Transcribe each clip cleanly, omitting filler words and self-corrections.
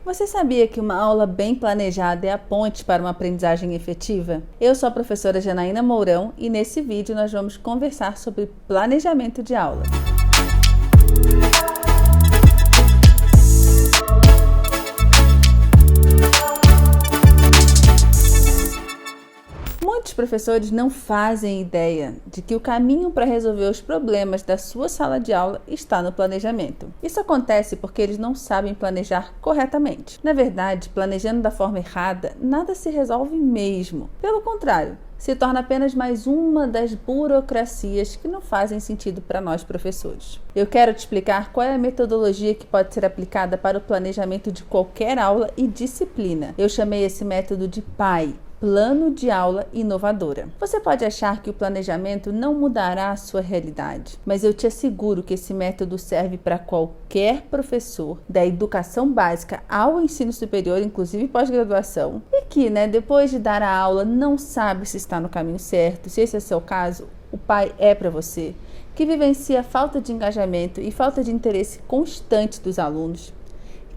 Você sabia que uma aula bem planejada é a ponte para uma aprendizagem efetiva? Eu sou a professora Janaína Mourão e nesse vídeo nós vamos conversar sobre planejamento de aula. Muitos professores não fazem ideia de que o caminho para resolver os problemas da sua sala de aula está no planejamento. Isso acontece porque eles não sabem planejar corretamente. Na verdade, planejando da forma errada, nada se resolve mesmo. Pelo contrário, se torna apenas mais uma das burocracias que não fazem sentido para nós professores. Eu quero te explicar qual é a metodologia que pode ser aplicada para o planejamento de qualquer aula e disciplina. Eu chamei esse método de PAI. Plano de aula inovadora. Você pode achar que o planejamento não mudará a sua realidade, mas eu te asseguro que esse método serve para qualquer professor, da educação básica ao ensino superior, inclusive pós-graduação, e que, depois de dar a aula, não sabe se está no caminho certo. Se esse é o seu caso, o PAI é para você, que vivencia a falta de engajamento e falta de interesse constante dos alunos,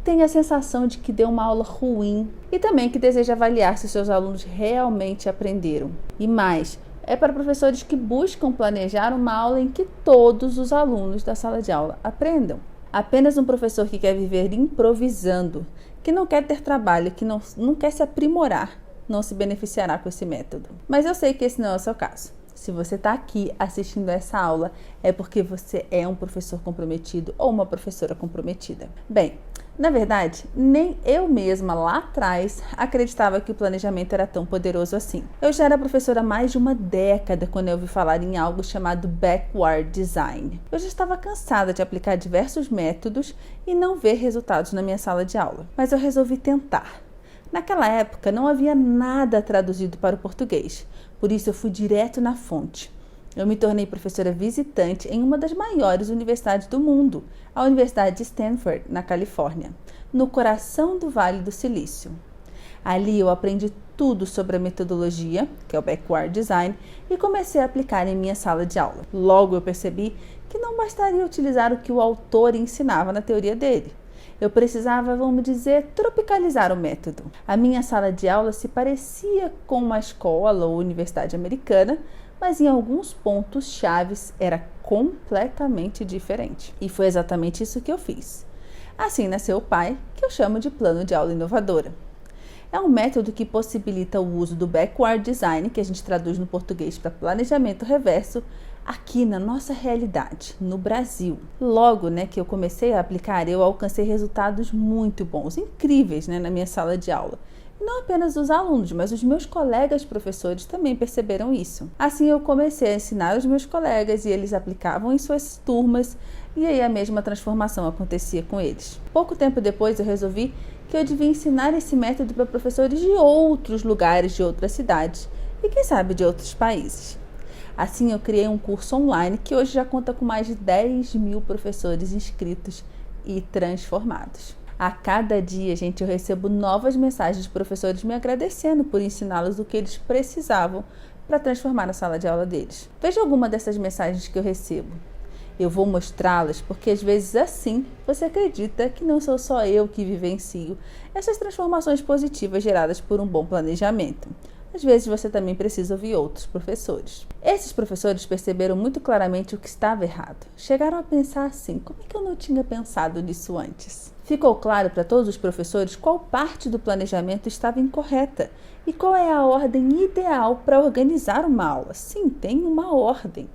tem a sensação de que deu uma aula ruim e também que deseja avaliar se seus alunos realmente aprenderam. E mais, é para professores que buscam planejar uma aula em que todos os alunos da sala de aula aprendam. Apenas um professor que quer viver improvisando, que não quer ter trabalho, que não quer se aprimorar, não se beneficiará com esse método. Mas eu sei que esse não é o seu caso. Se você está aqui assistindo essa aula, é porque você é um professor comprometido ou uma professora comprometida. Bem, na verdade, nem eu mesma lá atrás acreditava que o planejamento era tão poderoso assim. Eu já era professora há mais de uma década quando eu ouvi falar em algo chamado Backward Design. Eu já estava cansada de aplicar diversos métodos e não ver resultados na minha sala de aula, mas eu resolvi tentar. Naquela época não havia nada traduzido para o português, por isso eu fui direto na fonte. Eu me tornei professora visitante em uma das maiores universidades do mundo, a Universidade de Stanford, na Califórnia, no coração do Vale do Silício. Ali eu aprendi tudo sobre a metodologia, que é o Backward Design, e comecei a aplicar em minha sala de aula. Logo eu percebi que não bastaria utilizar o que o autor ensinava na teoria dele. Eu precisava, vamos dizer, tropicalizar o método. A minha sala de aula se parecia com uma escola ou universidade americana, mas em alguns pontos chaves era completamente diferente. E foi exatamente isso que eu fiz. Assim nasceu o PAI, que eu chamo de Plano de Aula Inovadora. É um método que possibilita o uso do Backward Design, que a gente traduz no português para planejamento reverso, aqui na nossa realidade, no Brasil. Logo, que eu comecei a aplicar, eu alcancei resultados muito bons, incríveis, na minha sala de aula. Não apenas os alunos, mas os meus colegas professores também perceberam isso. Assim eu comecei a ensinar os meus colegas e eles aplicavam em suas turmas e aí a mesma transformação acontecia com eles. Pouco tempo depois eu resolvi que eu devia ensinar esse método para professores de outros lugares, de outras cidades e quem sabe de outros países. Assim eu criei um curso online que hoje já conta com mais de 10 mil professores inscritos e transformados. A cada dia, eu recebo novas mensagens de professores me agradecendo por ensiná-los o que eles precisavam para transformar a sala de aula deles. Veja alguma dessas mensagens que eu recebo. Eu vou mostrá-las porque às vezes assim você acredita que não sou só eu que vivencio essas transformações positivas geradas por um bom planejamento. Às vezes você também precisa ouvir outros professores. Esses professores perceberam muito claramente o que estava errado. Chegaram a pensar assim, como é que eu não tinha pensado nisso antes? Ficou claro para todos os professores qual parte do planejamento estava incorreta e qual é a ordem ideal para organizar uma aula. Sim, tem uma ordem.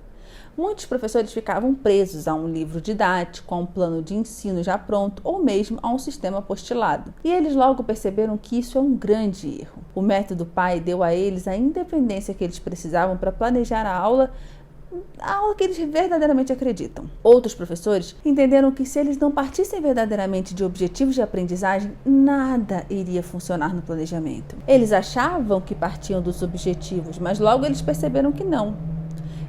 Muitos professores ficavam presos a um livro didático, a um plano de ensino já pronto ou mesmo a um sistema apostilado. E eles logo perceberam que isso é um grande erro. O método PAI deu a eles a independência que eles precisavam para planejar a aula que eles verdadeiramente acreditam. Outros professores entenderam que se eles não partissem verdadeiramente de objetivos de aprendizagem, nada iria funcionar no planejamento. Eles achavam que partiam dos objetivos, mas logo eles perceberam que não.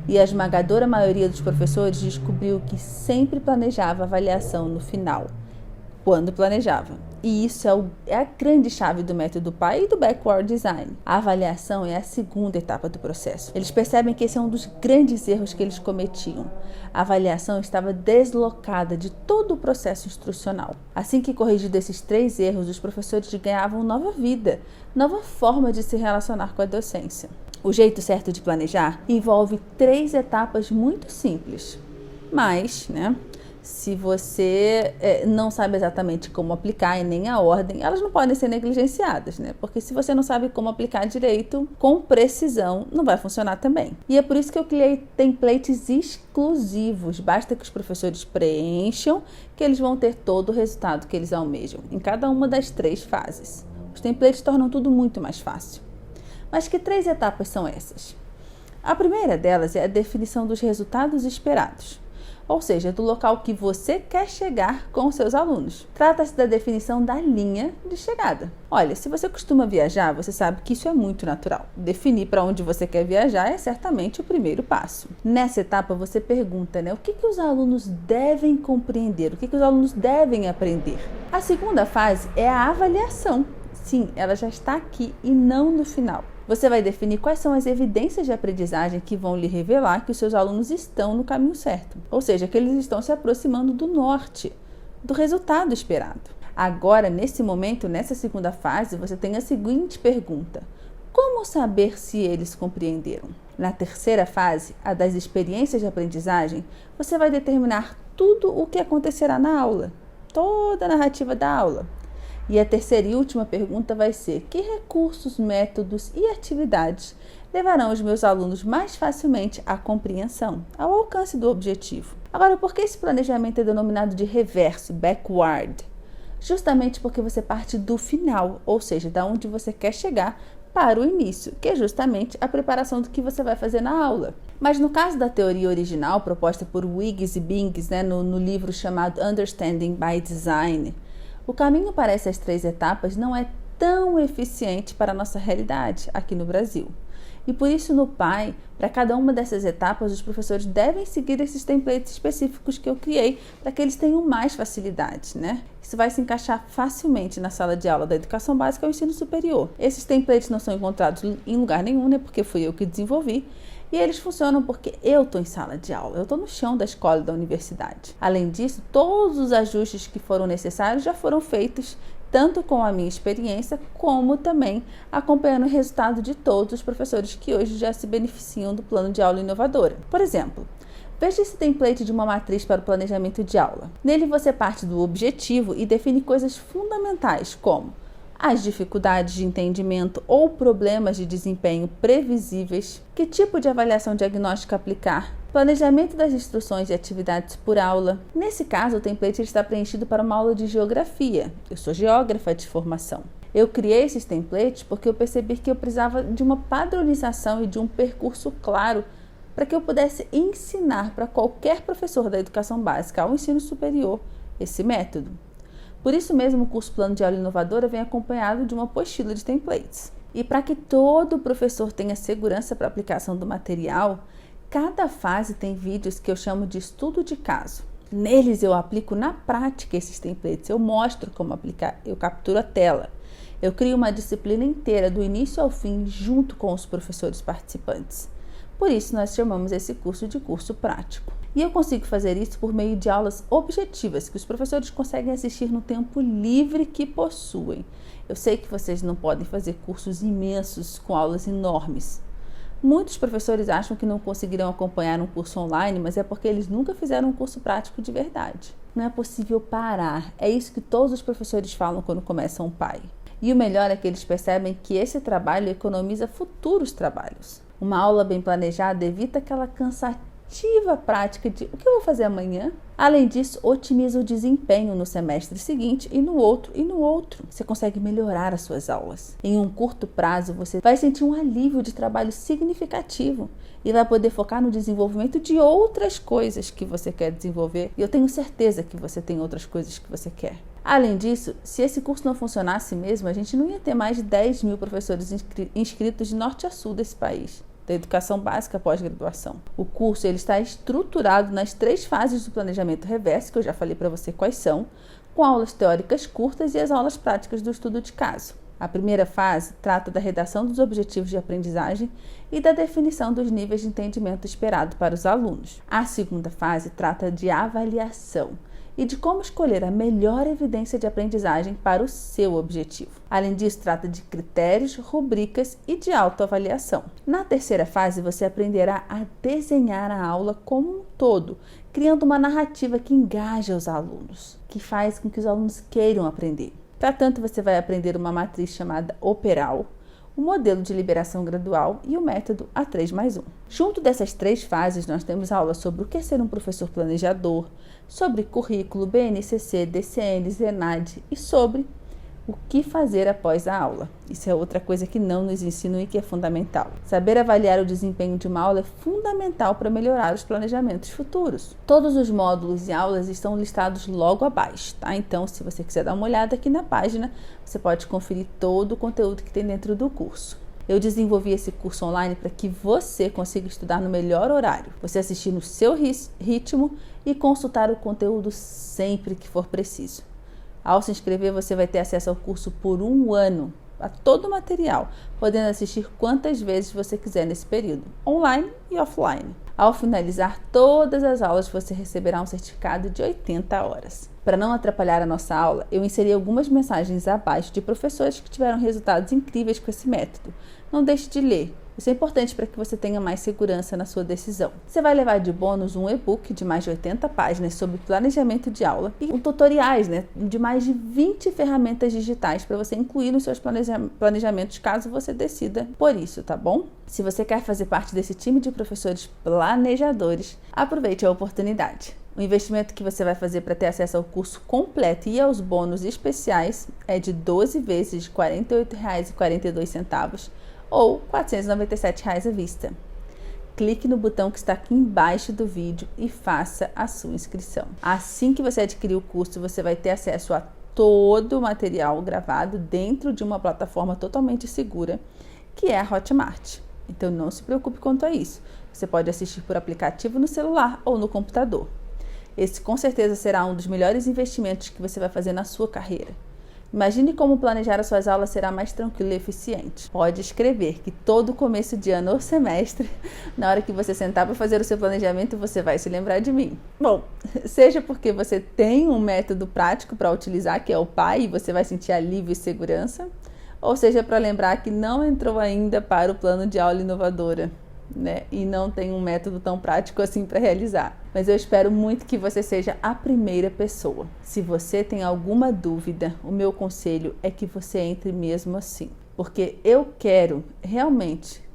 E a esmagadora maioria dos professores descobriu que sempre planejava a avaliação no final, quando planejava. E isso é a grande chave do método PAI e do Backward Design. A avaliação é a segunda etapa do processo. Eles percebem que esse é um dos grandes erros que eles cometiam. A avaliação estava deslocada de todo o processo instrucional. Assim que corrigido esses 3 erros, os professores ganhavam nova vida, nova forma de se relacionar com a docência. O jeito certo de planejar envolve 3 etapas muito simples. Mas, se você não sabe exatamente como aplicar e nem a ordem, elas não podem ser negligenciadas, Porque se você não sabe como aplicar direito, com precisão, não vai funcionar também. E é por isso que eu criei templates exclusivos. Basta que os professores preencham, que eles vão ter todo o resultado que eles almejam, em cada uma das 3 fases. Os templates tornam tudo muito mais fácil. Mas que 3 etapas são essas? A primeira delas é a definição dos resultados esperados, ou seja, do local que você quer chegar com os seus alunos. Trata-se da definição da linha de chegada. Olha, se você costuma viajar, você sabe que isso é muito natural. Definir para onde você quer viajar é certamente o primeiro passo. Nessa etapa, você pergunta, o que os alunos devem compreender, o que os alunos devem aprender. A segunda fase é a avaliação. Sim, ela já está aqui e não no final. Você vai definir quais são as evidências de aprendizagem que vão lhe revelar que os seus alunos estão no caminho certo. Ou seja, que eles estão se aproximando do norte, do resultado esperado. Agora, nesse momento, nessa segunda fase, você tem a seguinte pergunta: como saber se eles compreenderam? Na terceira fase, a das experiências de aprendizagem, você vai determinar tudo o que acontecerá na aula, toda a narrativa da aula. E a terceira e última pergunta vai ser: que recursos, métodos e atividades levarão os meus alunos mais facilmente à compreensão, ao alcance do objetivo? Agora, por que esse planejamento é denominado de reverso, backward? Justamente porque você parte do final, ou seja, da onde você quer chegar, para o início, que é justamente a preparação do que você vai fazer na aula. Mas no caso da teoria original, proposta por Wiggs e Bings, no livro chamado Understanding by Design, o caminho para essas 3 etapas não é tão eficiente para a nossa realidade aqui no Brasil. E por isso, no PAI, para cada uma dessas etapas, os professores devem seguir esses templates específicos que eu criei para que eles tenham mais facilidade, Isso vai se encaixar facilmente na sala de aula da educação básica ou ensino superior. Esses templates não são encontrados em lugar nenhum, porque fui eu que desenvolvi. E eles funcionam porque eu estou em sala de aula, eu estou no chão da escola e da universidade. Além disso, todos os ajustes que foram necessários já foram feitos, tanto com a minha experiência, como também acompanhando o resultado de todos os professores que hoje já se beneficiam do plano de aula inovadora. Por exemplo, veja esse template de uma matriz para o planejamento de aula. Nele você parte do objetivo e define coisas fundamentais como as dificuldades de entendimento ou problemas de desempenho previsíveis, que tipo de avaliação diagnóstica aplicar, planejamento das instruções e atividades por aula. Nesse caso, o template está preenchido para uma aula de geografia. Eu sou geógrafa de formação. Eu criei esses templates porque eu percebi que eu precisava de uma padronização e de um percurso claro para que eu pudesse ensinar para qualquer professor da educação básica ao ensino superior esse método. Por isso mesmo, o curso Plano de Aula Inovadora vem acompanhado de uma apostila de templates. E para que todo professor tenha segurança para a aplicação do material, cada fase tem vídeos que eu chamo de estudo de caso. Neles eu aplico na prática esses templates, eu mostro como aplicar, eu capturo a tela. Eu crio uma disciplina inteira, do início ao fim, junto com os professores participantes. Por isso, nós chamamos esse curso de curso prático. E eu consigo fazer isso por meio de aulas objetivas, que os professores conseguem assistir no tempo livre que possuem. Eu sei que vocês não podem fazer cursos imensos com aulas enormes. Muitos professores acham que não conseguirão acompanhar um curso online, mas é porque eles nunca fizeram um curso prático de verdade. Não é possível parar. É isso que todos os professores falam quando começam o PAI. E o melhor é que eles percebem que esse trabalho economiza futuros trabalhos. Uma aula bem planejada evita aquela cansativa prática de o que eu vou fazer amanhã? Além disso, otimiza o desempenho no semestre seguinte e no outro e no outro. Você consegue melhorar as suas aulas. Em um curto prazo, você vai sentir um alívio de trabalho significativo e vai poder focar no desenvolvimento de outras coisas que você quer desenvolver. E eu tenho certeza que você tem outras coisas que você quer. Além disso, se esse curso não funcionasse mesmo, a gente não ia ter mais de 10 mil professores inscritos de norte a sul desse país, da educação básica pós-graduação. O curso ele está estruturado nas 3 fases do planejamento reverso, que eu já falei para você quais são, com aulas teóricas curtas e as aulas práticas do estudo de caso. A primeira fase trata da redação dos objetivos de aprendizagem e da definição dos níveis de entendimento esperado para os alunos. A segunda fase trata de avaliação e de como escolher a melhor evidência de aprendizagem para o seu objetivo. Além disso, trata de critérios, rubricas e de autoavaliação. Na terceira fase, você aprenderá a desenhar a aula como um todo, criando uma narrativa que engaja os alunos, que faz com que os alunos queiram aprender. Para tanto, você vai aprender uma matriz chamada Operal, o modelo de liberação gradual e o método A3+1. Junto dessas 3 fases, nós temos aulas sobre o que é ser um professor planejador, sobre currículo, BNCC, DCN, ZENAD e sobre o que fazer após a aula. Isso é outra coisa que não nos ensinam e que é fundamental. Saber avaliar o desempenho de uma aula é fundamental para melhorar os planejamentos futuros. Todos os módulos e aulas estão listados logo abaixo, tá? Então, se você quiser dar uma olhada aqui na página, você pode conferir todo o conteúdo que tem dentro do curso. Eu desenvolvi esse curso online para que você consiga estudar no melhor horário, você assistir no seu ritmo e consultar o conteúdo sempre que for preciso. Ao se inscrever, você vai ter acesso ao curso por 1 ano, a todo o material, podendo assistir quantas vezes você quiser nesse período, online e offline. Ao finalizar todas as aulas, você receberá um certificado de 80 horas. Para não atrapalhar a nossa aula, eu inseri algumas mensagens abaixo de professores que tiveram resultados incríveis com esse método. Não deixe de ler. Isso é importante para que você tenha mais segurança na sua decisão. Você vai levar de bônus um e-book de mais de 80 páginas sobre planejamento de aula e tutoriais, de mais de 20 ferramentas digitais para você incluir nos seus planejamentos caso você decida por isso, tá bom? Se você quer fazer parte desse time de professores planejadores, aproveite a oportunidade. O investimento que você vai fazer para ter acesso ao curso completo e aos bônus especiais é de 12 vezes de R$ 48,42 ou R$ 497 à vista. Clique no botão que está aqui embaixo do vídeo e faça a sua inscrição. Assim que você adquirir o curso, você vai ter acesso a todo o material gravado dentro de uma plataforma totalmente segura, que é a Hotmart. Então não se preocupe quanto a isso. Você pode assistir por aplicativo no celular ou no computador. Esse com certeza será um dos melhores investimentos que você vai fazer na sua carreira. Imagine como planejar as suas aulas será mais tranquilo e eficiente. Pode escrever que todo começo de ano ou semestre, na hora que você sentar para fazer o seu planejamento, você vai se lembrar de mim. Bom, seja porque você tem um método prático para utilizar, que é o PAI, e você vai sentir alívio e segurança, ou seja para lembrar que não entrou ainda para o plano de aula inovadora, e não tem um método tão prático assim para realizar. Mas eu espero muito que você seja a primeira pessoa. Se você tem alguma dúvida, o meu conselho é que você entre mesmo assim. Porque eu quero realmente,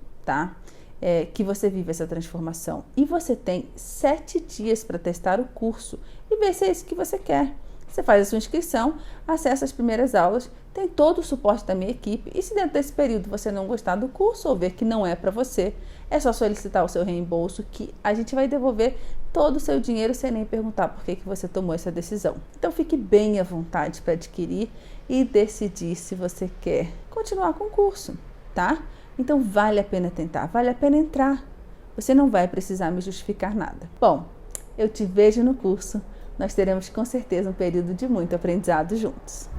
que você viva essa transformação. E você tem 7 dias para testar o curso e ver se é isso que você quer. Você faz a sua inscrição, acessa as primeiras aulas, tem todo o suporte da minha equipe e se dentro desse período você não gostar do curso ou ver que não é para você, é só solicitar o seu reembolso que a gente vai devolver todo o seu dinheiro sem nem perguntar por que você tomou essa decisão. Então fique bem à vontade para adquirir e decidir se você quer continuar com o curso, tá? Então vale a pena tentar, vale a pena entrar. Você não vai precisar me justificar nada. Bom, eu te vejo no curso. Nós teremos com certeza um período de muito aprendizado juntos.